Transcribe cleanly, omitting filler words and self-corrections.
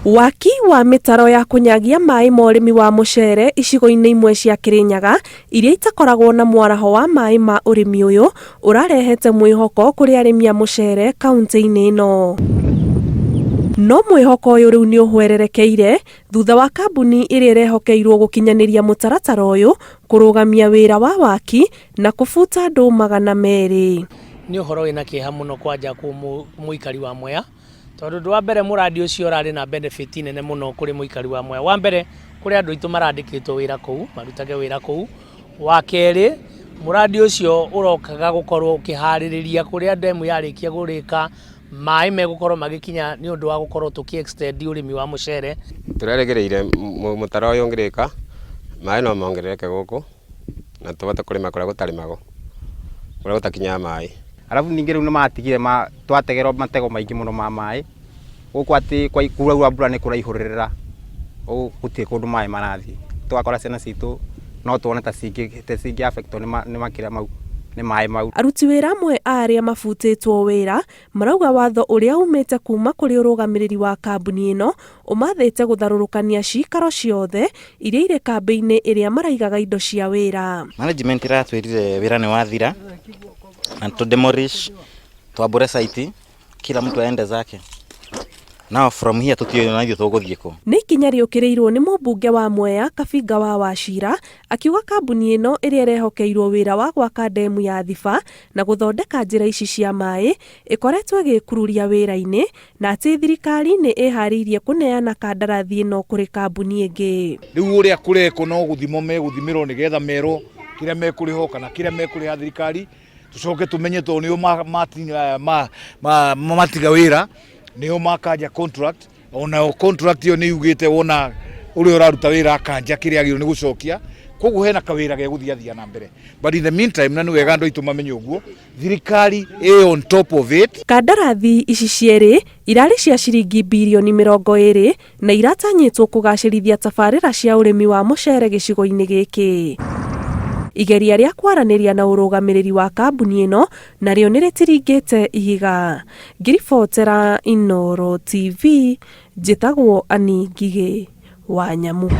Waaki wa mitaro ya kunyagia mai ma urimi wa mucere icigo-ini imwe cia Kirinyaga iria itakoragwo na mwaraho wa mai ma urimi uyu urarehete mwihoko kuri arimi a mucere kaunti-ini ino. No mwihoko uyu riu ni uhwererekeire thutha wa Kambuni iria irehokeirwo gukinyaniria mutaratara uyu kurugamia wira wa waaki na kufuta andu 200. Ni uhoro wina kieha muno kwanja ku muikari wa Mwea tondu wa mbere muradi ucio urari na benefit nene muno kuri muikari wa Mwea. Wa mbere kuri andu itu marandikitwo wira kuu marutage wira kuu. Wa keri muradi ucio urokaga gukorwo ukihaririria kuri andemu yarikia gurika mai megukorwo magikinya ni undu wa gukorwo tuki extend urimi wa mucere. Tureregereire mutaro uyu ngirika mai no mongerereke guku na tubate kurima kuria gutarimago kuria gutakinya mai. Alafu ningi riu nimatigire twategerwo matego maingi muno ma mai guku ati kura mbura ni kuraihurira gutie kundu mai marathi twakora ciana citu no tuone ta singi affectwo ni makira mau ni mai mau. Aruti wira amwe aria mafutitwo wira marauga watho uria umite kuma kuri urugamiriri wa kambuni ino umathite gutharurukania cikaro ciothe iria ire kambi-ini iria maraigaga indo cia wira. Management iratwirire wira ni wathira na to demolish twabure site kila mtu aende zake. Now from here tutio na ithu tuguthieko. Ni ikinya riukirirwo ni mumbunge wa Mwea Kabinga wa Wachira akiuga kambuni ino iria irehokeirwo wira wa gwaka demu ya Thiba na guthondeka njira ici cia mai ikoretwo igikururia wira-ini na ati thirikari ni ihariirie kuneana kandarathi ino kuri kambuni ingi. Riu uria kureko no guthimo meguthimirwo nigetha mero kiria mekuriho kana kiria mekuriha thirikari tucoke tumenye to niyo matiga wira niyo makanja contract ona contract iyo ni yugite wona uri uraruta wira akanja kiria agiro ni gucokia koguo hena kawira ge guthiathia na mbere, but in the meantime na ni wega andu itu mamenye uguo thirikari on top of it. Kandarathi ici cieri irari cia ciringi bilioni 20 na iratanyitwo kugacirithia tabarira cia urimi wa mucere gicigo-ini giki. Igeria ria kwaraniria na urugamiriri wa kambuni ino nario niritiringite ihiga. Ngiribotera Inooro TV njitagwo Ani Ngige wa Nyamu.